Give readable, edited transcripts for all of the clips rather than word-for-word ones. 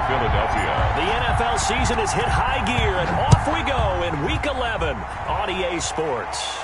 Philadelphia. The NFL season has hit high gear, and off we go in Week 11 on EA Sports.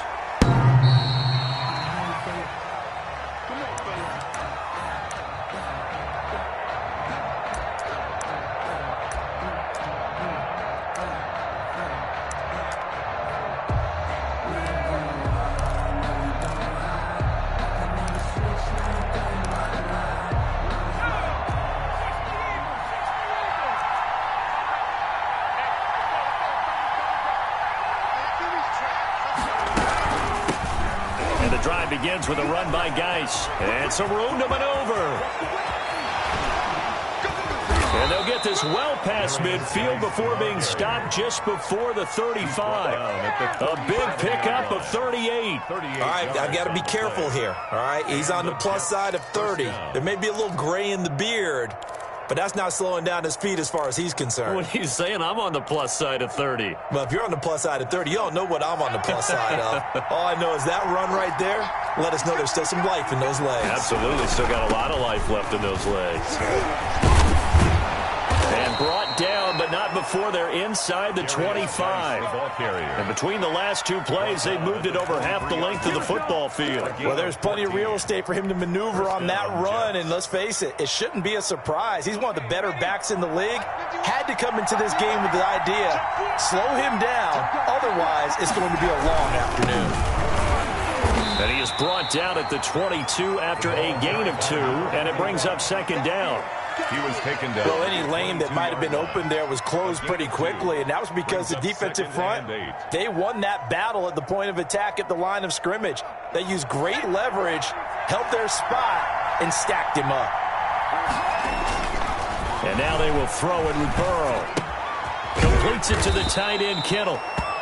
Begins with a run by Geis. And some room to maneuver. And they'll get this well past midfield before being stopped just before the 35. A big pickup of 38. All right, I've got to be careful here. All right, he's on the plus side of 30. There may be a little gray in the beard, but that's not slowing down his speed as far as he's concerned. What are you saying? I'm on the plus side of 30. Well, if you're on the plus side of 30, you don't know what I'm on the plus side of. All I know is that run right there let us know there's still some life in those legs. Absolutely. Still got a lot of life left in those legs. And brought down, but not before they're inside the 25. And between the last two plays, they've moved it over half the length of the football field. Well, there's plenty of real estate for him to maneuver on that run, and let's face it, it shouldn't be a surprise. He's one of the better backs in the league. Had to come into this game with the idea, slow him down, otherwise it's going to be a long afternoon. And he is brought down at the 22 after a gain of 2, and it brings up second down. He was taken down. Well, any lane that might have been open there was closed pretty quickly, and that was because the defensive front, they won that battle at the point of attack at the line of scrimmage. They used great leverage, helped their spot, and stacked him up. And now they will throw it with Burrow. Completes it to the tight end, Kittle.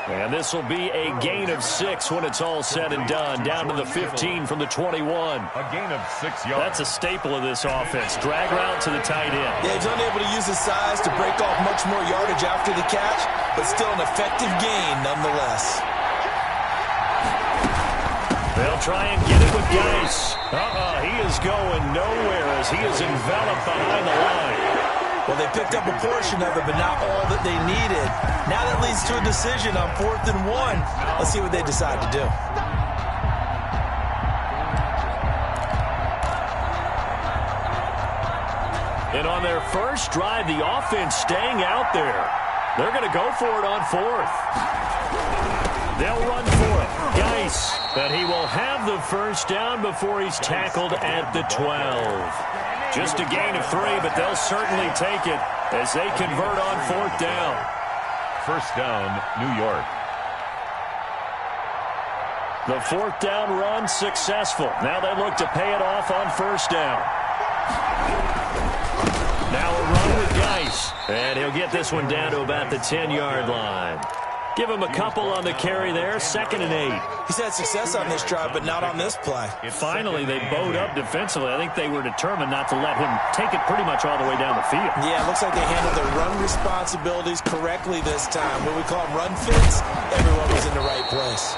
And this will be a gain of 6 when it's all said and done. Down to the 15 from the 21. A gain of 6 yards. That's a staple of this offense. Drag route to the tight end. Yeah, he's unable to use his size to break off much more yardage after the catch, but still an effective gain nonetheless. They'll try and get it with Geis. He is going nowhere as he is enveloped behind the line. Well, they picked up a portion of it, but not all that they needed. Now that leads to a decision on 4th and 1. Let's see what they decide to do. And on their first drive, the offense staying out there. They're going to go for it on 4th. They'll run for it. Geis, but he will have the first down before he's tackled at the 12. Just a gain of 3, but they'll certainly take it as they convert on 4th down. First down, New York. The 4th down run successful. Now they look to pay it off on 1st down. Now a run with Geis, and he'll get this one down to about the 10-yard line. Give him a couple on the carry there, 2nd and 8. He's had success on this drive, but not on this play. Finally, they bowed up defensively. I think they were determined not to let him take it pretty much all the way down the field. Yeah, it looks like they handled their run responsibilities correctly this time. What we call them run fits, everyone was in the right place.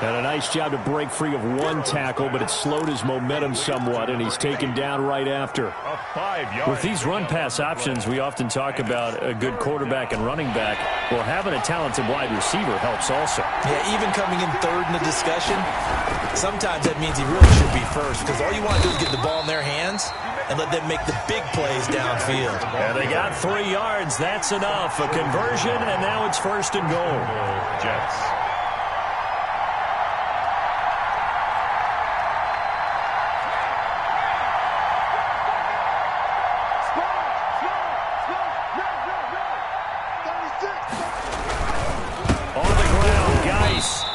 And a nice job to break free of one tackle, but it slowed his momentum somewhat, and he's taken down right after. With these run-pass options, we often talk about a good quarterback and running back. Well, having a talented wide receiver helps also. Yeah, even coming in 3rd in the discussion, sometimes that means he really should be first, because all you want to do is get the ball in their hands and let them make the big plays downfield. And they got 3 yards. That's enough. A conversion, and now it's 1st and goal. Jets.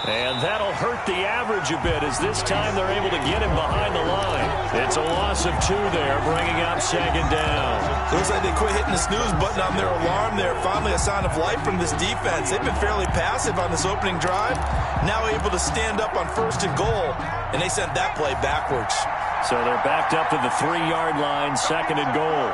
And that'll hurt the average a bit as this time they're able to get him behind the line. It's a loss of 2 there, bringing up 2nd down. Looks like they quit hitting the snooze button on their alarm there. Finally a sign of life from this defense. They've been fairly passive on this opening drive. Now able to stand up on 1st and goal, and they sent that play backwards. So they're backed up to the 3-yard line, 2nd and goal.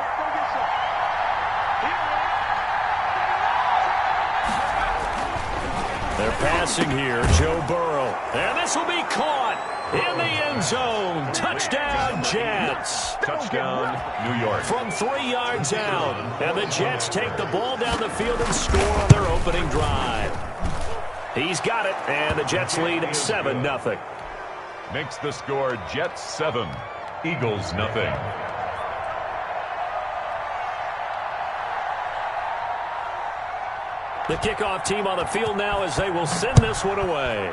They're passing here, Joe Burrow. And this will be caught. in the end zone. Touchdown, Jets. Touchdown, New York. From 3 yards out. And the Jets take the ball down the field and score on their opening drive. He's got it, and the Jets lead 7-0. Makes the score Jets 7, Eagles nothing. The kickoff team on the field now as they will send this one away.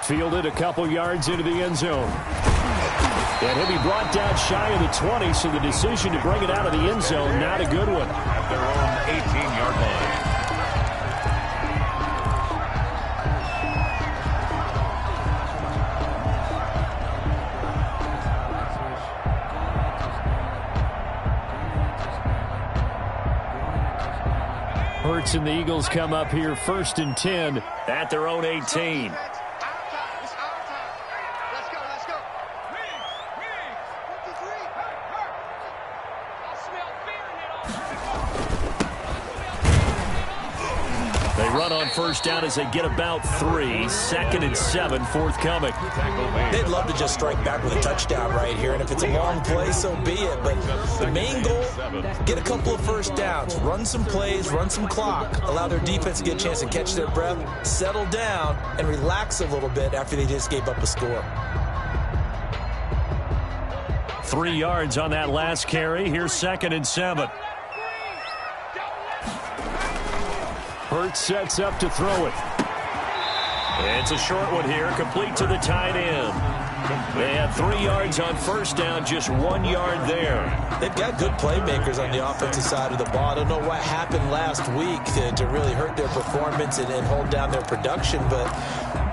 Fielded a couple yards into the end zone. And he'll be brought down shy of the 20, so the decision to bring it out of the end zone, not a good one. At their own 18-yard line. Hurts and the Eagles come up here 1st and 10 at their own 18. They run on 1st down as they get about 3. 2nd and 7 forthcoming. They'd love to just strike back with a touchdown right here, and if it's a long play, so be it. But the main goal, get a couple of 1st downs, run some plays, run some clock, allow their defense to get a chance to catch their breath, settle down, and relax a little bit after they just gave up a score. 3 yards on that last carry. Here's 2nd and 7. Hurts sets up to throw it. It's a short one here, complete to the tight end. They had 3 yards on 1st down, just 1 yard there. They've got good playmakers on the offensive side of the ball. I don't know what happened last week to really hurt their performance and hold down their production, but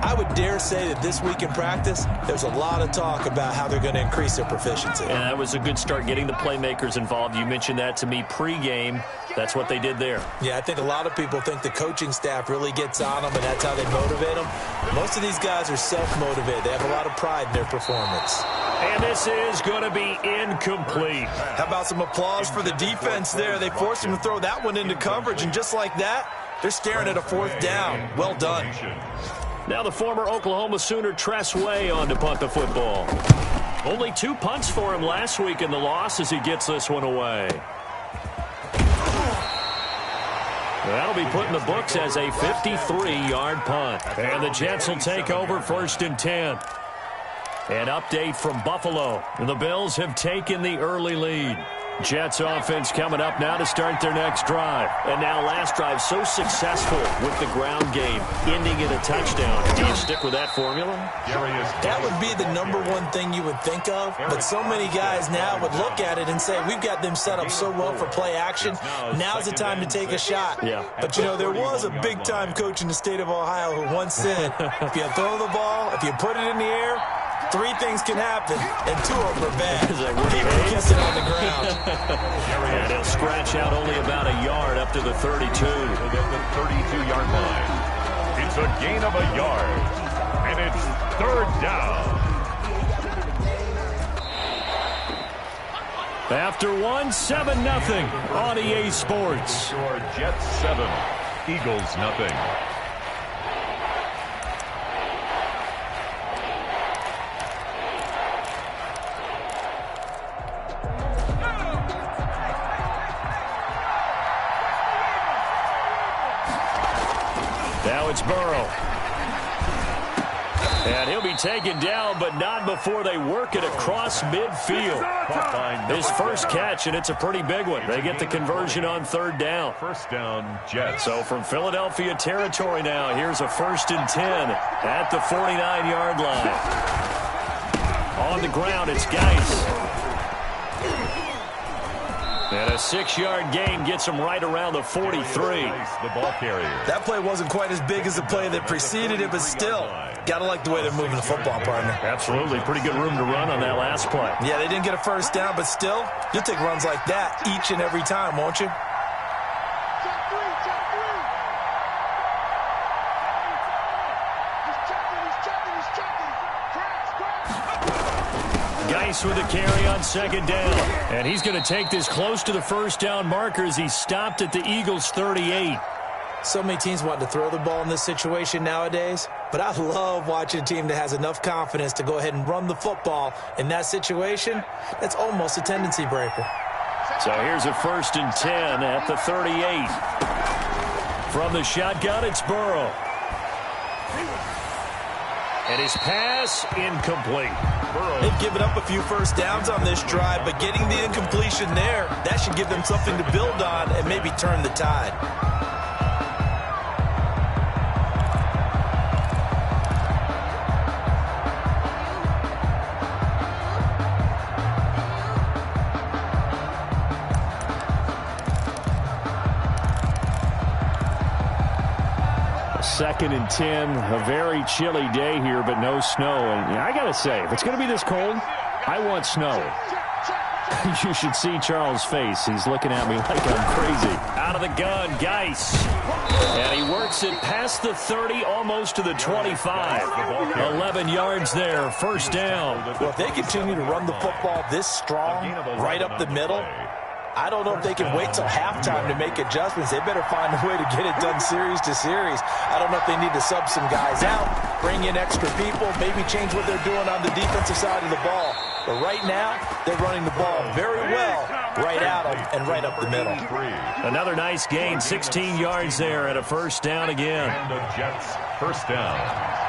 I would dare say that this week in practice, there's a lot of talk about how they're going to increase their proficiency. And that was a good start getting the playmakers involved. You mentioned that to me pregame. That's what they did there. Yeah, I think a lot of people think the coaching staff really gets on them, and that's how they motivate them. Most of these guys are self-motivated. They have a lot of pride in their performance. And this is going to be incomplete. How about some applause for the defense there? They forced him to throw that one into coverage, and just like that, they're staring at a 4th down. Well done. Now the former Oklahoma Sooner Tress Way on to punt the football. Only 2 punts for him last week in the loss as he gets this one away. That'll be put in the books as a 53-yard punt. And the Jets will take over 1st and 10. An update from Buffalo. The Bills have taken the early lead. Jets offense coming up now to start their next drive. And now last drive so successful with the ground game, ending in a touchdown. Do you stick with that formula? That would be the #1 thing you would think of, but so many guys now would look at it and say, we've got them set up so well for play action. Now's the time to take a shot. Yeah. But, you know, there was a big-time coach in the state of Ohio who once said, if you throw the ball, if you put it in the air, 3 things can happen, and 2 of them are bad. People kiss it on the ground. And he'll scratch out only about a yard up to the 32. To the 32-yard line. It's a gain of a yard, and it's 3rd down. After 1, 7-0 on EA Sports. Your Jets 7, Eagles nothing. Now it's Burrow. And he'll be taken down, but not before they work it across midfield. His first catch, and it's a pretty big one. They get the conversion on 3rd down. 1st down, Jets. So from Philadelphia territory now, here's a 1st and 10 at the 49-yard line. On the ground, it's Geis. And a 6-yard gain gets him right around the 43. The ball carrier. That play wasn't quite as big as the play that preceded it, but still, got to like the way they're moving the football, partner. Absolutely. Pretty good room to run on that last play. Yeah, they didn't get a 1st down, but still, you'll take runs like that each and every time, won't you? Geis with a carry on 2nd down. And he's going to take this close to the 1st down marker as he stopped at the Eagles' 38. So many teams want to throw the ball in this situation nowadays. But I love watching a team that has enough confidence to go ahead and run the football. In that situation, that's almost a tendency breaker. So here's a 1st and 10 at the 38. From the shotgun, it's Burrow. And his pass incomplete. They've given up a few first downs on this drive, but getting the incompletion there, that should give them something to build on and maybe turn the tide. Second and 10, a very chilly day here, but no snow. And I got to say, if it's going to be this cold, I want snow. You should see Charles' face. He's looking at me like I'm crazy. Out of the gun, Geis. And he works it past the 30, almost to the 25. 11 yards there, 1st down. Well, if they continue to run the football this strong, right up the middle, I don't know if they can wait till halftime to make adjustments. They better find a way to get it done series to series. I don't know if they need to sub some guys out, bring in extra people, maybe change what they're doing on the defensive side of the ball. But right now, they're running the ball very well right at them and right up the middle. Another nice gain, 16 yards there and a 1st down again. And the Jets, 1st down.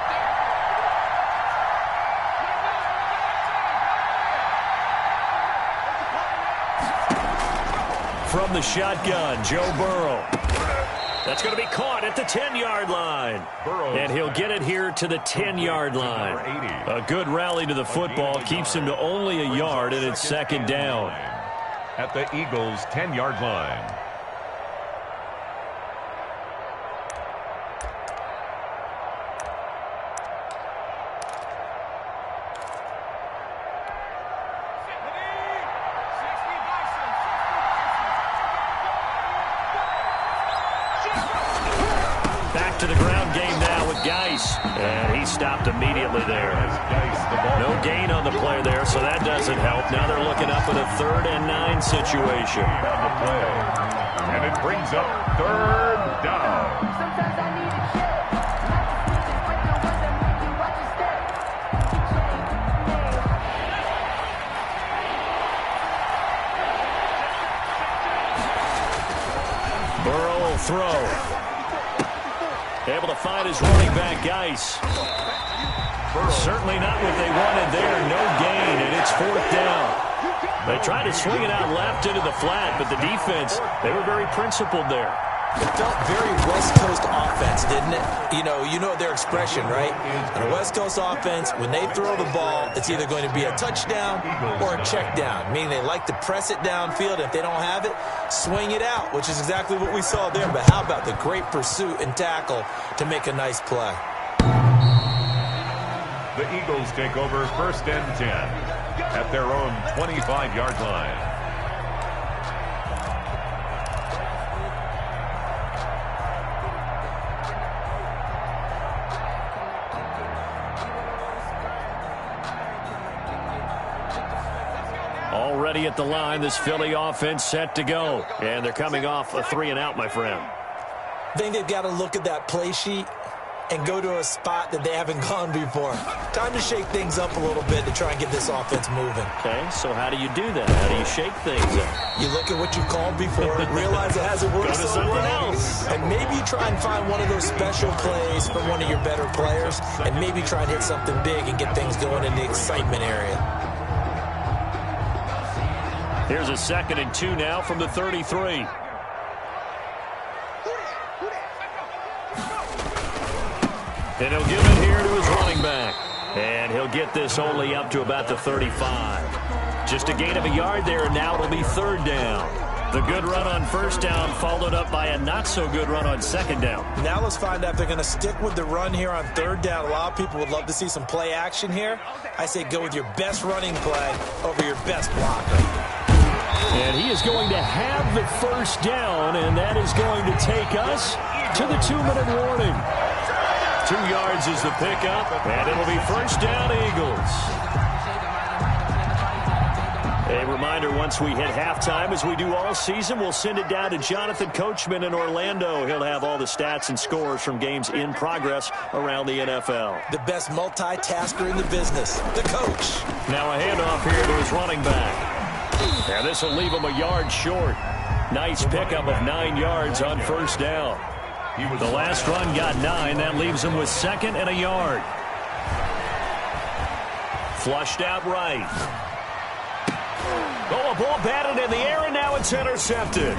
From the shotgun, Joe Burrow. That's going to be caught at the 10-yard line. And he'll get it here to the 10-yard line. A good rally to the football keeps him to only a yard, and it's 2nd down. At the Eagles' 10-yard line. To the ground game now with Geis. And he stopped immediately there. No gain on the play there, so that doesn't help. Now they're looking up at a 3rd and 9 situation. And it brings up 3rd down. Burrow will throw. Able to find his running back, Geis. Certainly not what they wanted there. No gain, and it's 4th down. They tried to swing it out left into the flat, but the defense, they were very principled there. It felt very West Coast offense, didn't it? You know their expression, right? On a West Coast offense, when they throw the ball, it's either going to be a touchdown or a check down, meaning they like to press it downfield. If they don't have it, swing it out, which is exactly what we saw there. But how about the great pursuit and tackle to make a nice play? The Eagles take over 1st and 10 at their own 25-yard line. Already at the line, this Philly offense set to go. And they're coming off a 3-and-out, my friend. I think they've got to look at that play sheet and go to a spot that they haven't gone before. Time to shake things up a little bit to try and get this offense moving. Okay, so how do you do that? How do you shake things up? You look at what you've called before, realize it hasn't worked so well, and maybe you try and find one of those special plays from one of your better players, and maybe try and hit something big and get things going in the excitement area. Here's a 2nd and 2 now from the 33. And he'll give it here to his running back. And he'll get this only up to about the 35. Just a gain of a yard there, and now it'll be 3rd down. The good run on 1st down followed up by a not-so-good run on 2nd down. Now let's find out if they're going to stick with the run here on 3rd down. A lot of people would love to see some play action here. I say go with your best running play over your best blocker. And he is going to have the 1st down, and that is going to take us to the 2-minute warning. 2 yards is the pickup, and it'll be 1st down, Eagles. A reminder, once we hit halftime, as we do all season, we'll send it down to Jonathan Coachman in Orlando. He'll have all the stats and scores from games in progress around the NFL. The best multitasker in the business, the coach. Now a handoff here to his running back. And this will leave him a yard short. Nice pickup of 9 yards on first down. The last run got 9. That leaves him with 2nd and a yard. Flushed out right. Oh, a ball batted in the air, and now it's intercepted.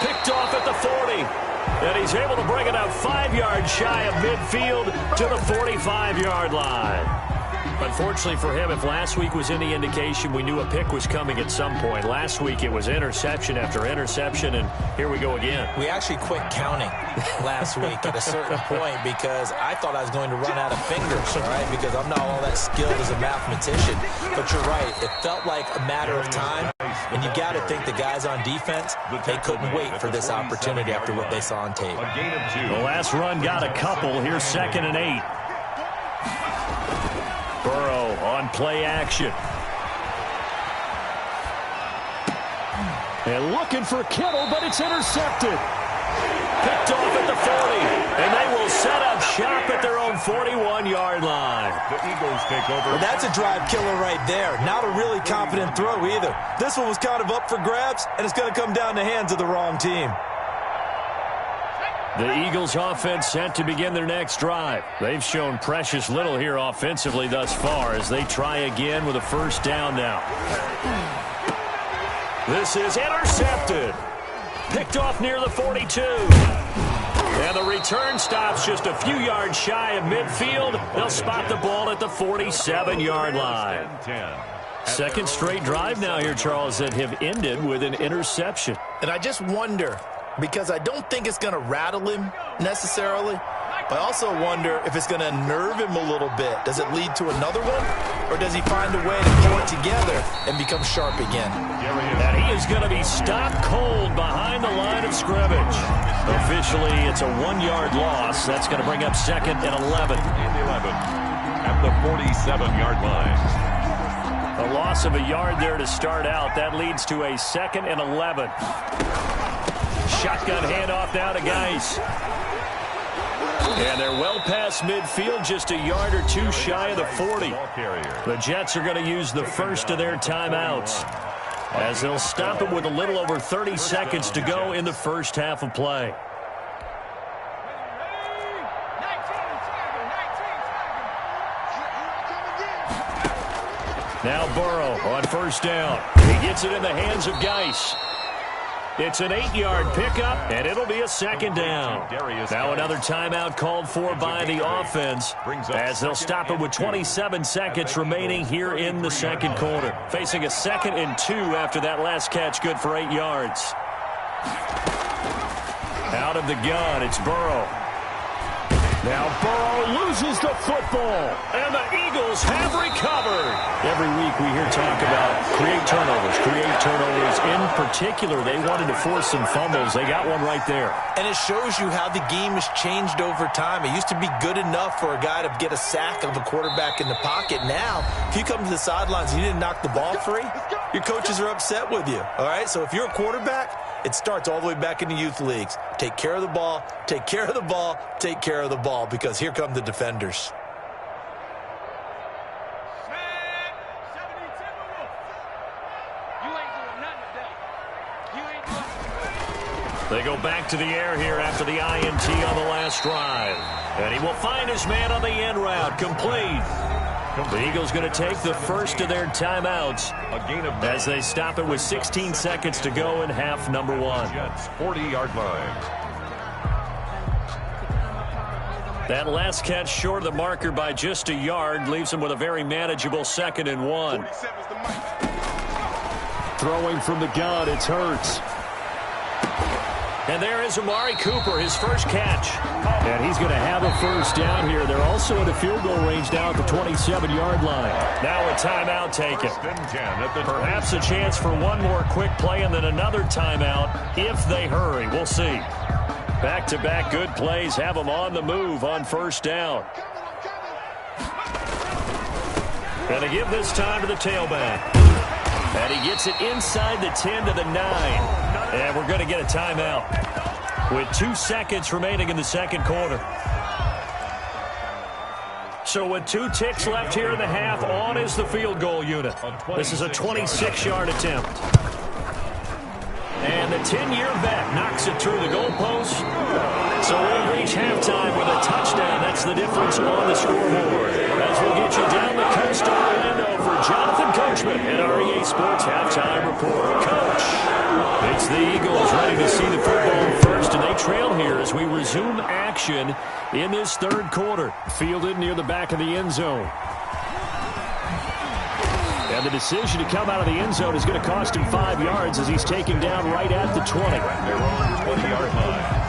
Picked off at the 40. And he's able to bring it out 5 yards shy of midfield to the 45-yard line. Unfortunately for him, if last week was any indication, we knew a pick was coming at some point. Last week it was interception after interception, and here we go again. We actually quit counting last week at a certain point because I thought I was going to run out of fingers, all right, because I'm not all that skilled as a mathematician. But you're right. It felt like a matter of time, and you got to think the guys on defense, they couldn't wait for this opportunity after what they saw on tape. The last run got a couple. Here's 2nd and 8. Burrow on play action. And looking for Kittle, but it's intercepted. Picked off at the 40. And they will set up shop at their own 41-yard line. The Eagles take over. Well, that's a drive killer right there. Not a really confident throw either. This one was kind of up for grabs, and it's going to come down the hands of the wrong team. The Eagles offense set to begin their next drive. They've shown precious little here offensively thus far as they try again with a first down now. This is intercepted. Picked off near the 42. And the return stops just a few yards shy of midfield. They'll spot the ball at the 47-yard line. Second straight drive now here, Charles, that have ended with an interception. And I just wonder, because I don't think it's going to rattle him necessarily, but I also wonder if it's going to unnerve him a little bit. Does it lead to another one, or does he find a way to pull it together and become sharp again? And he is going to be stopped cold behind the line of scrimmage. Officially, it's a 1-yard loss. That's going to bring up 2nd and 11. At the 47-yard line. A loss of a yard there to start out. That leads to a 2nd and 11. Shotgun handoff now to Geis. And they're well past midfield, just a yard or two shy of the 40. The Jets are going to use the first of their timeouts as they'll stop it with a little over 30 seconds to go in the first half of play. Now Burrow on first down. He gets it in the hands of Geis. It's an 8-yard pickup, and it'll be a 2nd down. Now another timeout called for by the offense as they'll stop it with 27 seconds remaining here in the second quarter. Facing a 2nd and 2 after that last catch, good for 8 yards. Out of the gun, it's Burrow. Now Burrow loses the football, and the Eagles have recovered. Every week we hear talk about create turnovers. In particular, they wanted to force some fumbles. They got one right there. And it shows you how the game has changed over time. It used to be good enough for a guy to get a sack of a quarterback in the pocket. Now, if you come to the sidelines and you didn't knock the ball free, your coaches are upset with you. All right, so if you're a quarterback, it starts all the way back in the youth leagues. Take care of the ball, take care of the ball, take care of the ball, because here come the defenders. They go back to the air here after the INT on the last drive. And he will find his man on the end route, complete. The Eagles going to take the first of their timeouts as they stop it with 16 seconds to go in half number 1. Jets 40-yard line. That last catch short of the marker by just a yard leaves him with a very manageable 2nd and 1. Throwing from the gun, it's Hurts. And there is Amari Cooper, his first catch. And he's going to have a first down here. They're also at a field goal range down at the 27-yard line. Now a timeout taken. Perhaps a chance for one more quick play and then another timeout if they hurry. We'll see. Back-to-back good plays have them on the move on first down. And to give this time to the tailback. And he gets it inside the 10 to the 9. And we're going to get a timeout with 2 seconds remaining in the second quarter. So with 2 ticks left here in the half, on is the field goal unit. This is a 26-yard attempt. And the 10-year vet knocks it through the goalpost. So we'll reach halftime with a touchdown. That's the difference on the scoreboard. As we'll get you down the coast to Orlando for Jonathan Coachman at our EA Sports Halftime Report. Coach, it's the Eagles ready to see the football first, and they trail here as we resume action in this third quarter. Fielded near the back of the end zone. And the decision to come out of the end zone is going to cost him 5 yards as he's taken down right at the 20. They're on the 20-yard line.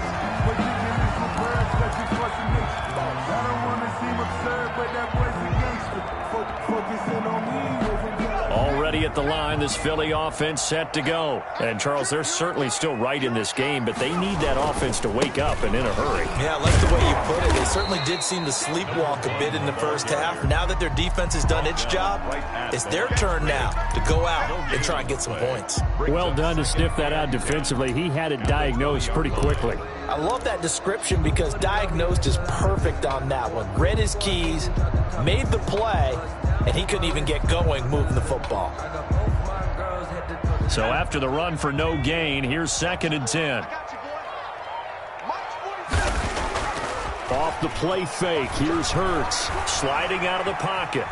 Already at the line, this Philly offense set to go. And, Charles, they're certainly still right in this game, but they need that offense to wake up and in a hurry. Yeah, I like the way you put it. They certainly did seem to sleepwalk a bit in the first half. Now that their defense has done its job, it's their turn now to go out and try and get some points. Well done to sniff that out defensively. He had it diagnosed pretty quickly. I love that description because diagnosed is perfect on that one. Read his keys, made the play, and he couldn't even get going moving the football. So after the run for no gain, here's 2nd and 10. Off the play fake, here's Hurts sliding out of the pocket.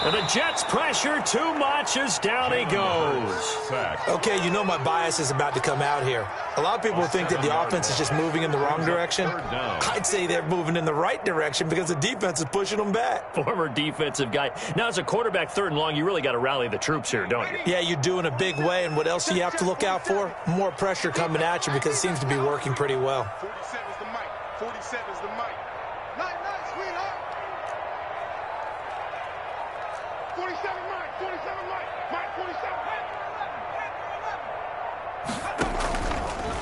And the Jets pressure too much as down he goes. Okay, you know my bias is about to come out here. A lot of people think that the offense is just moving in the wrong direction. I'd say they're moving in the right direction because the defense is pushing them back. Former defensive guy. Now, as a quarterback, 3rd and long, you really got to rally the troops here, don't you? Yeah, you do in a big way. And what else do you have to look out for? More pressure coming at you because it seems to be working pretty well. 47's the mic. 47's the mic. Night, sweetheart. 47 Mike, 47 Mike, 47.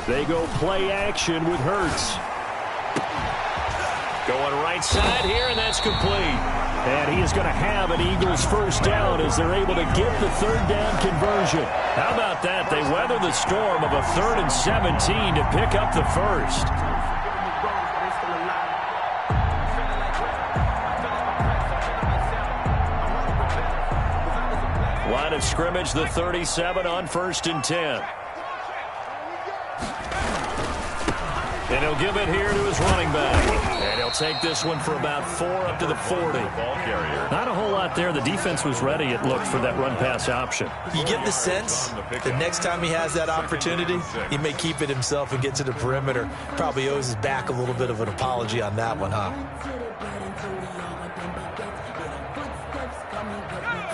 They go play action with Hurts. Going right side here, and that's complete. And he is going to have an Eagles first down as they're able to get the 3rd down conversion. How about that? They weather the storm of a 3rd and 17 to pick up the first. Line of scrimmage, the 37 on 1st and 10. And he'll give it here to his running back. And he'll take this one for about 4 up to the 40. Not a whole lot there. The defense was ready, it looked, for that run-pass option. You get the sense the next time he has that opportunity, he may keep it himself and get to the perimeter. Probably owes his back a little bit of an apology on that one, huh?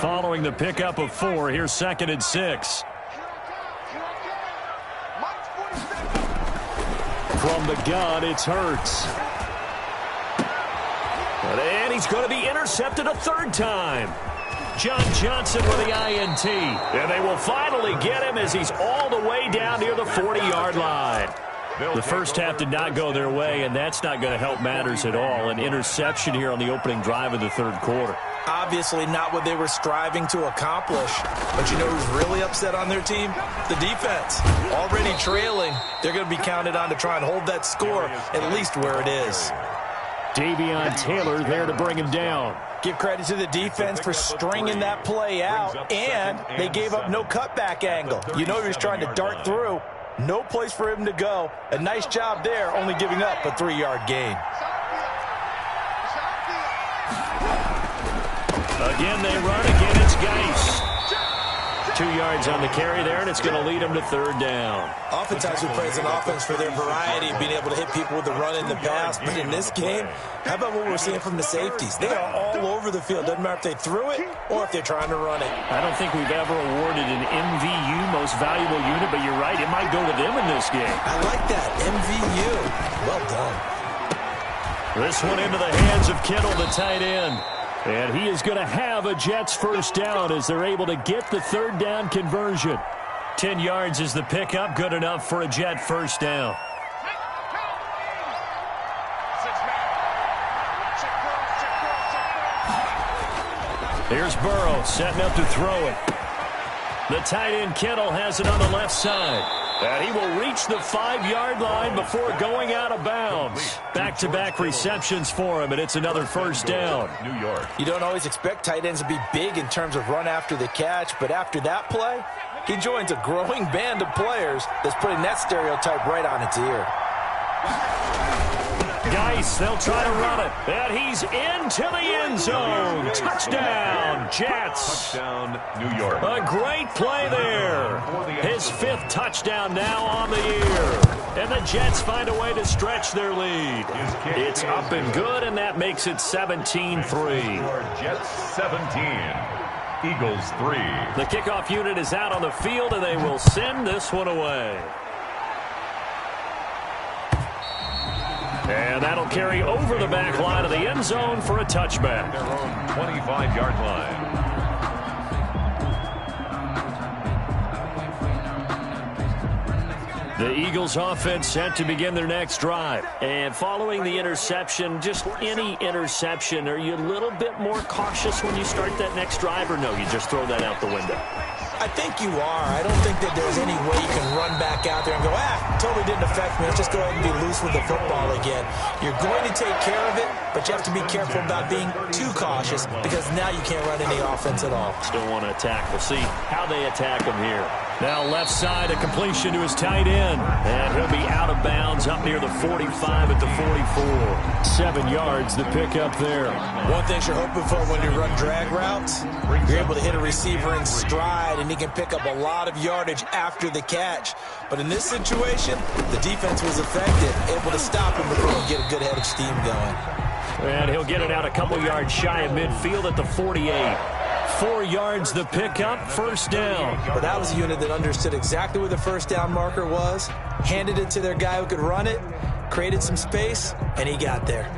Following the pickup of 4, here's 2nd and 6. From the gun, it's Hurts. And he's going to be intercepted a 3rd time. John Johnson with the INT. And they will finally get him as he's all the way down near the 40-yard line. The first half did not go their way, and that's not going to help matters at all. An interception here on the opening drive of the 3rd quarter. Obviously not what they were striving to accomplish. But you know who's really upset on their team? The defense. Already trailing, they're going to be counted on to try and hold that score at least where it is. Davion Taylor there to bring him down. Give credit to the defense for stringing that play out, and they gave up no cutback angle. You know he was trying to dart through. No place for him to go. A nice job there, only giving up a 3-yard gain. Again, they run. Again, it's Geis. 2 yards on the carry there, and it's going to lead them to 3rd down. Oftentimes we praise an offense for their variety of being able to hit people with the run in the pass. But in this game, how about what we're seeing from the safeties? They are all over the field. Doesn't matter if they threw it or if they're trying to run it. I don't think we've ever awarded an MVU, most valuable unit, but you're right. It might go to them in this game. I like that. MVU. Well done. This one into the hands of Kittle, the tight end. And he is going to have a Jets first down as they're able to get the 3rd down conversion. 10 yards is the pickup, good enough for a Jet first down. Here's Burrow setting up to throw it. The tight end Kittle has it on the left side. And he will reach the 5-yard line before going out of bounds. Back-to-back receptions for him, and it's another first down. New York. You don't always expect tight ends to be big in terms of run after the catch, but after that play, he joins a growing band of players that's putting that stereotype right on its ear. Geis, they'll try to run it. And he's into the end zone. Touchdown, Jets. Touchdown, New York. A great play there. His 5th touchdown now on the year. And the Jets find a way to stretch their lead. It's up and good, and that makes it 17-3. Jets 17. Eagles 3. The kickoff unit is out on the field, and they will send this one away. And that'll carry over the back line of the end zone for a touchback. Their own 25-yard line. The Eagles offense set to begin their next drive. And following the interception, just any interception, are you a little bit more cautious when you start that next drive, or no, you just throw that out the window? I think you are. I don't think that there's any way you can run back out there and go, totally didn't affect me. Let's just go ahead and be loose with the football again. You're going to take care of it, but you have to be careful about being too cautious because now you can't run any offense at all. Still want to attack. We'll see how they attack him here. Now left side, a completion to his tight end. And he'll be out of bounds up near the 45 at the 44. 7 yards, the pickup there. One thing you're hoping for when you run drag routes, you're able to hit a receiver in stride, and he can pick up a lot of yardage after the catch. But in this situation, the defense was effective, able to stop him before he get a good head of steam going. And he'll get it out a couple yards shy of midfield at the 48. 4 yards the pickup, first down. But that was a unit that understood exactly where the first down marker was, handed it to their guy who could run it, created some space, and he got there.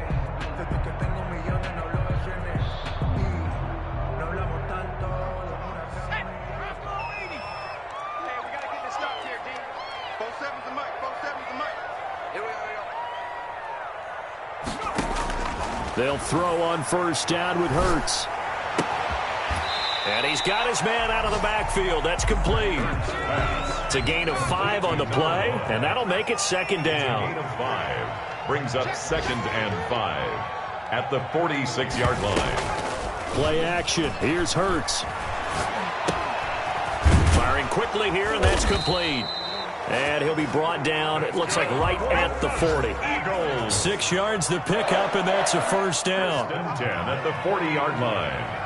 They'll throw on first down with Hurts. And he's got his man out of the backfield. That's complete. It's a gain of 5 on the play, and that'll make it second down. Gain of 5 brings up 2nd and 5 at the 46-yard line. Play action. Here's Hurts. Firing quickly here, and that's complete. And he'll be brought down, it looks like right at the 40. Eagles. 6 yards the pickup, and that's a first down. 10 at the 40-yard line.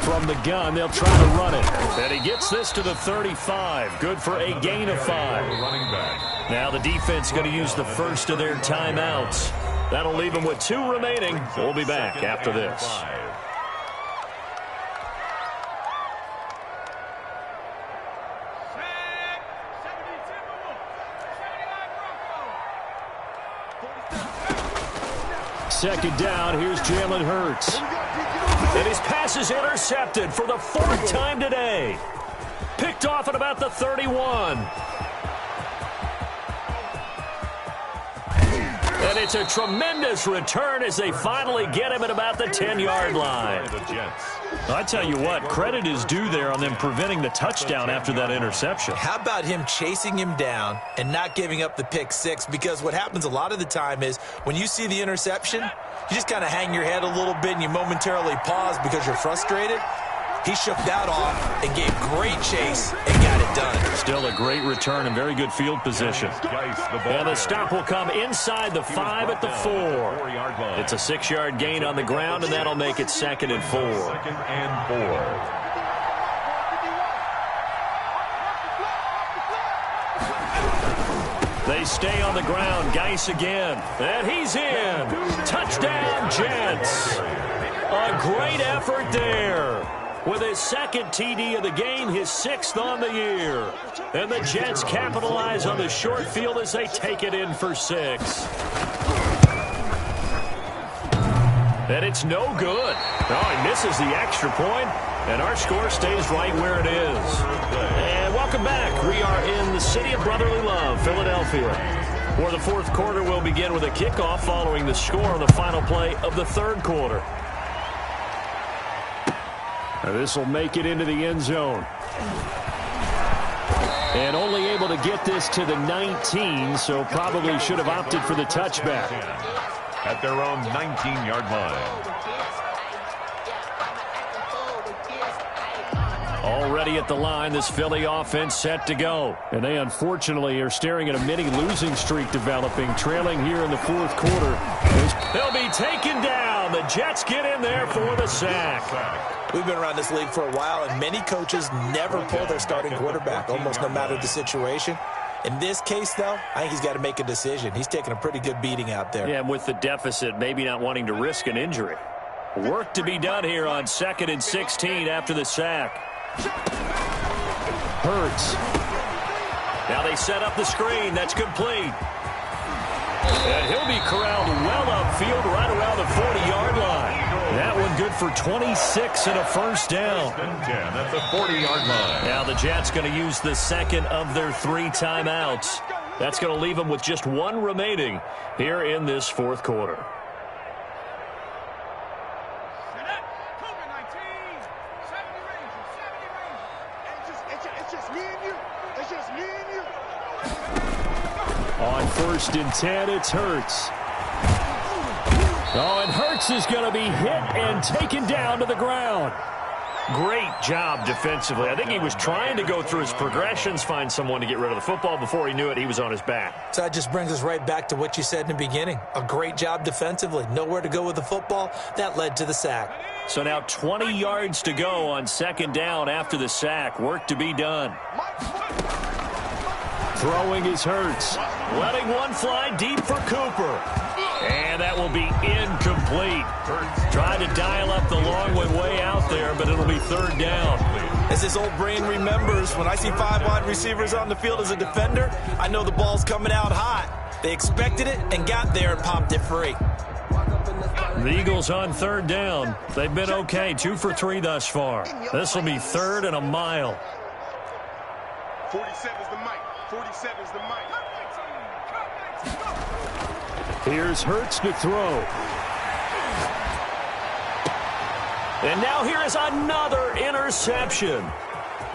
From the gun, they'll try to run it. And he gets this to the 35. Good for a gain of 5. Running back. Now the defense going to use the first of their timeouts. That'll leave them with 2 remaining. We'll be back after this. 5. Second down, here's Jalen Hurts. And his pass is intercepted for the 4th time today. Picked off at about the 31. And it's a tremendous return as they finally get him at about the 10-yard line. I tell you what, credit is due there on them preventing the touchdown after that interception. How about him chasing him down and not giving up the pick 6? Because what happens a lot of the time is when you see the interception, you just kind of hang your head a little bit and you momentarily pause because you're frustrated. He shook that off and gave great chase and got it done. Still a great return and very good field position. And the stop will come inside the 5 at the 4. It's a 6-yard gain on the ground, and that'll make it 2nd and 4. 2nd and 4. They stay on the ground. Geis again. And he's in. Touchdown, Jets. A great effort there. With his 2nd TD of the game, his 6th on the year. And the Jets capitalize on the short field as they take it in for 6. And it's no good. Oh, he misses the extra point, and our score stays right where it is. And welcome back. We are in the city of brotherly love, Philadelphia, where the 4th quarter will begin with a kickoff following the score on the final play of the 3rd quarter. This will make it into the end zone. And only able to get this to the 19, so probably should have opted for the touchback. At their own 19-yard line. Already at the line, this Philly offense set to go. And they unfortunately are staring at a mini losing streak developing, trailing here in the fourth quarter. They'll be taken down. The Jets get in there for the sack. We've been around this league for a while, and many coaches never pull their starting quarterback, almost no matter the situation. In this case, though, I think he's got to make a decision. He's taking a pretty good beating out there. Yeah, and with the deficit, maybe not wanting to risk an injury. Work to be done here on 2nd and 16 after the sack. Hurts. Now they set up the screen. That's complete. And he'll be corralled well upfield right around the 40-yard line. That one good for 26 and a first down. That's a 40-yard line. Now the Jets going to use the second of their 3 timeouts. That's going to leave them with just 1 remaining here in this fourth quarter. On 1st and 10, it's Hurts. Oh, and Hurts is going to be hit and taken down to the ground. Great job defensively. I think he was trying to go through his progressions, find someone to get rid of the football. Before he knew it, he was on his back. So that just brings us right back to what you said in the beginning. A great job defensively. Nowhere to go with the football. That led to the sack. So now 20 yards to go on 2nd down after the sack. Work to be done. Throwing is Hurts. Letting one fly deep for Cooper. And that will be incomplete. Tried to dial up the long way out there, but it'll be 3rd down. As his old brain remembers, when I see 5 wide receivers on the field as a defender, I know the ball's coming out hot. They expected it and got there and popped it free. The Eagles on 3rd down. They've been okay, 2 for 3 thus far. This will be 3rd and a mile. 47 is the mic. 47 is the mic. Here's Hurts to throw. And now here is another interception.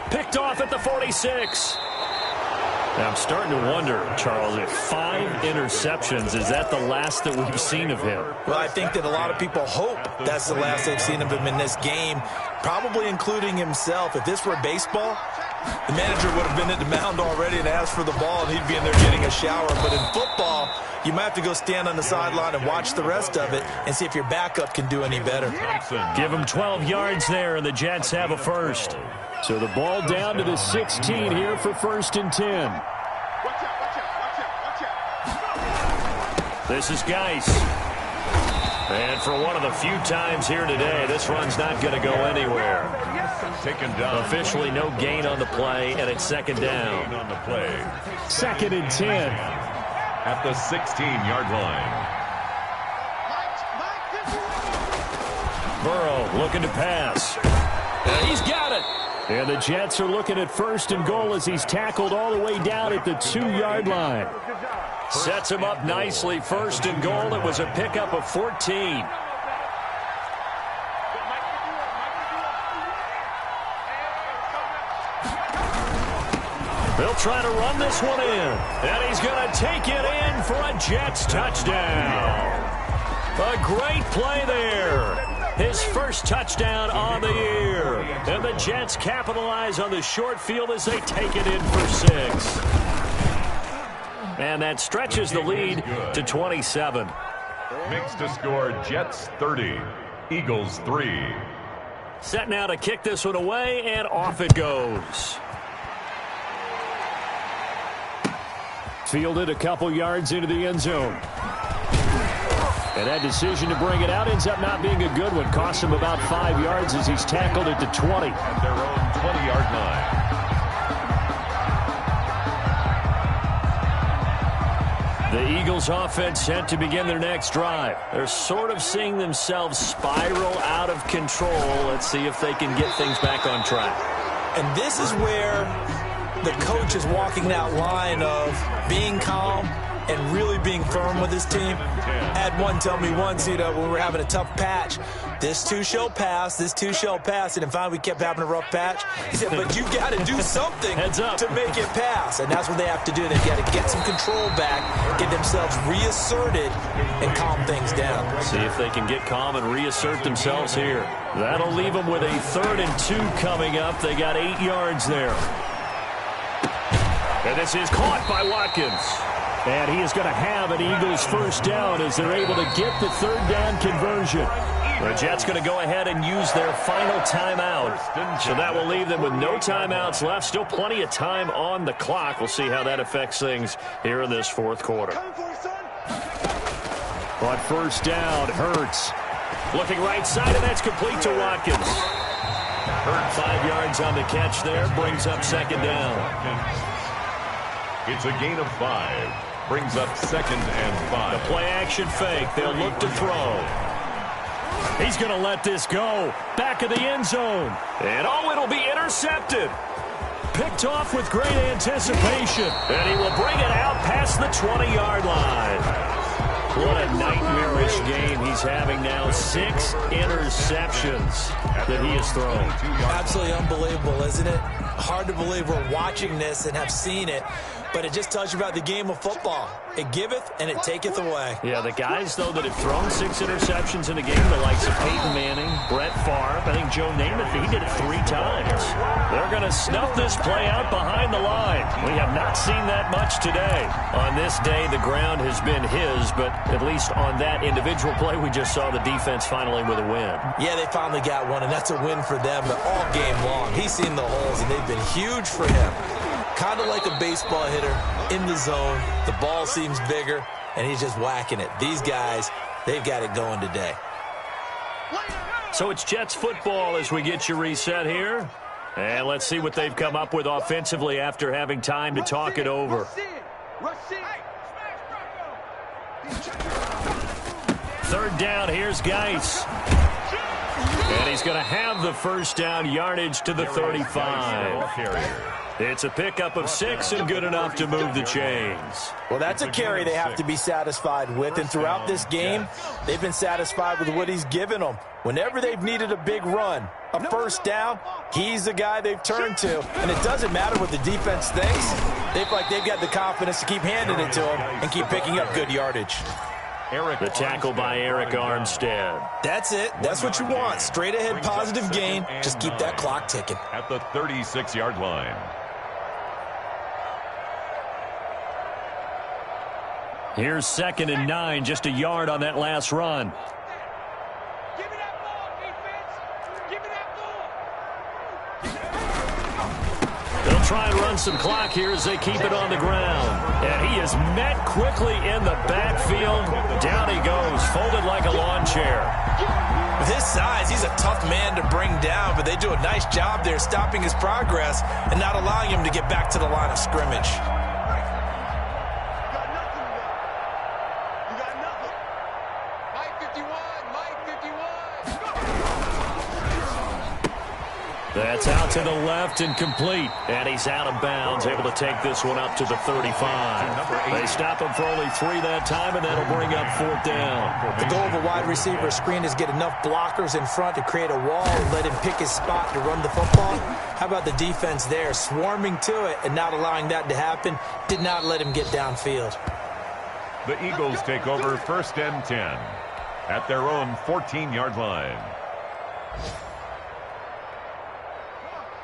Picked off at the 46. Now I'm starting to wonder, Charles, if 5 interceptions, is that the last that we've seen of him? Well, I think that a lot of people hope that's the last they've seen of him in this game, probably including himself. If this were baseball, the manager would have been at the mound already and asked for the ball, and he'd be in there getting a shower. But in football, you might have to go stand on the sideline and watch the rest of it and see if your backup can do any better. Give him 12 yards there, and the Jets have a first. So the ball down to the 16 here for 1st and 10. This is Geis. And for one of the few times here today, this run's not going to go anywhere. Taken down. Officially no gain on the play, and it's 2nd down. On the play. 2nd and 10. At the 16-yard line. Burrow looking to pass. And he's got it. And the Jets are looking at 1st and goal as he's tackled all the way down at the 2-yard line. Sets him up nicely. 1st and goal. It was a pickup of 14. They'll try to run this one in. And he's going to take it in for a Jets touchdown. A great play there. His first touchdown on the year. And the Jets capitalize on the short field as they take it in for 6. And that stretches the lead to 27. Makes to score Jets 30, Eagles 3. Set now to kick this one away, and off it goes. Fielded a couple yards into the end zone. And that decision to bring it out ends up not being a good one. Costs him about 5 yards as he's tackled at the 20. At their own 20-yard line. The Eagles offense set to begin their next drive. They're sort of seeing themselves spiral out of control. Let's see if they can get things back on track. And this is where the coach is walking that line of being calm, and really being firm with his team. Had one tell me once, when we were having a tough patch, this too shall pass, this too shall pass, and finally we kept having a rough patch. He said, but you got to do something to make it pass, and that's what they have to do. They've got to get some control back, get themselves reasserted, and calm things down. See if they can get calm and reassert themselves here. That'll leave them with a 3rd and 2 coming up. They got 8 yards there. And this is caught by Watkins. And he is going to have an Eagles first down as they're able to get the 3rd down conversion. The Jets going to go ahead and use their final timeout. So that will leave them with no timeouts left. Still plenty of time on the clock. We'll see how that affects things here in this 4th quarter. On first down, Hurts. Looking right side, and that's complete to Watkins. Hurts 5 yards on the catch there. Brings up 2nd down. It's a gain of 5. Brings up 2nd and 5. The play action fake. They'll look to throw. He's going to let this go. Back of the end zone. And it'll be intercepted. Picked off with great anticipation. And he will bring it out past the 20-yard line. What a nightmarish game he's having now. 6 interceptions that he has thrown. Absolutely unbelievable, isn't it? Hard to believe we're watching this and have seen it, but it just tells you about the game of football. It giveth and it taketh away. Yeah, the guys, though, that have thrown 6 interceptions in a game, the likes of Peyton Manning, Brett Favre, I think Joe Namath, he did it 3 times. They're going to snuff this play out behind the line. We have not seen that much today. On this day, the ground has been his, but at least on that individual play, we just saw the defense finally with a win. Yeah, they finally got one, and that's a win for them, but all game long, he's seen the holes, and they've been huge for him. Kind of like a baseball hitter in the zone. The ball seems bigger, and he's just whacking it. These guys, they've got it going today. So it's Jets football as we get you reset here. And let's see what they've come up with offensively after having time to talk it over. 3rd down, here's Geis. And he's going to have the first down, yardage to the 35. It's a pickup of 6 and good enough to move the chains. Well, that's a carry they have to be satisfied with. And throughout this game, they've been satisfied with what he's given them. Whenever they've needed a big run, a first down, he's the guy they've turned to. And it doesn't matter what the defense thinks. They've got the confidence to keep handing it to him and keep picking up good yardage. The tackle by Eric Armstead. That's it. That's what you want. Straight ahead positive gain. Just keep that clock ticking. At the 36-yard line. Here's 2nd and 9, just a yard on that last run. Give me that ball, defense. Give me that ball. They'll try and run some clock here as they keep it on the ground. And he is met quickly in the backfield. Down he goes, folded like a lawn chair. With his size, he's a tough man to bring down, but they do a nice job there stopping his progress and not allowing him to get back to the line of scrimmage. That's out to the left and complete. And he's out of bounds, able to take this one up to the 35. They stop him for only 3 that time, and that'll bring up 4th down. The goal of a wide receiver screen is get enough blockers in front to create a wall and let him pick his spot to run the football. How about the defense there, swarming to it and not allowing that to happen? Did not let him get downfield. The Eagles take over 1st and 10 at their own 14-yard line.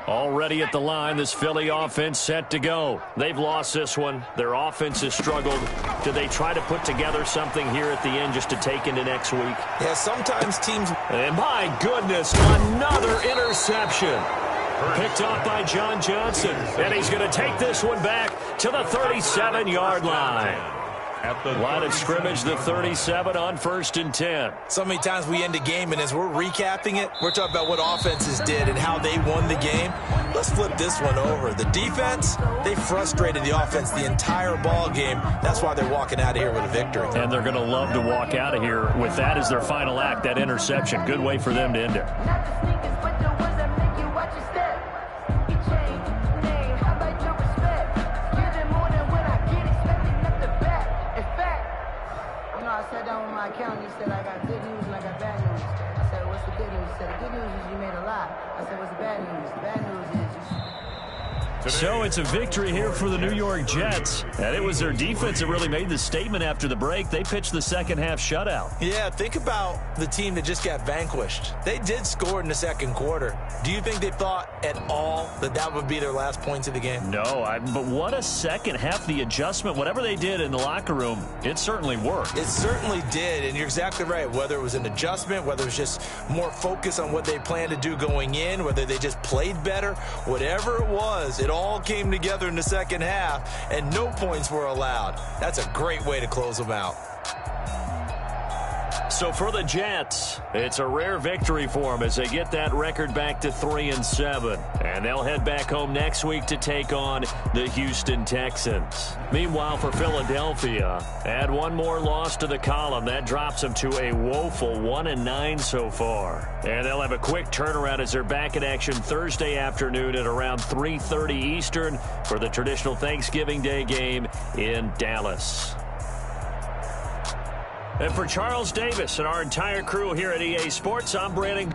Already at the line, this Philly offense set to go. They've lost this one. Their offense has struggled. Do they try to put together something here at the end just to take into next week? Yeah, sometimes teams... And my goodness, another interception. Picked off by John Johnson. And he's going to take this one back to the 37-yard line. At the line of scrimmage, the 37 on 1st and 10. So many times we end a game, and as we're recapping it, we're talking about what offenses did and how they won the game. Let's flip this one over. The defense, they frustrated the offense the entire ball game. That's why they're walking out of here with a victory. And they're going to love to walk out of here with that as their final act, that interception. Good way for them to end it. said, I got good news and I got bad news. I said, what's the good news? He said, the good news is you made a lot. I said, what's the bad news? The bad news is So it's a victory here for the New York Jets. And it was their defense that really made the statement after the break. They pitched the second-half shutout. Yeah, think about the team that just got vanquished. They did score in the second quarter. Do you think they thought at all that that would be their last points of the game? No, but what a second half. The adjustment, whatever they did in the locker room, it certainly worked. It certainly did, and you're exactly right. Whether it was an adjustment, whether it was just more focus on what they planned to do going in, whether they just played better, whatever it was, it all came together in the second half, and no points were allowed. That's a great way to close them out. So for the Jets, it's a rare victory for them as they get that record back to 3-7. And they'll head back home next week to take on the Houston Texans. Meanwhile, for Philadelphia, add one more loss to the column. That drops them to a woeful 1-9 so far. And they'll have a quick turnaround as they're back in action Thursday afternoon at around 3:30 Eastern for the traditional Thanksgiving Day game in Dallas. And for Charles Davis and our entire crew here at EA Sports, I'm Brandon.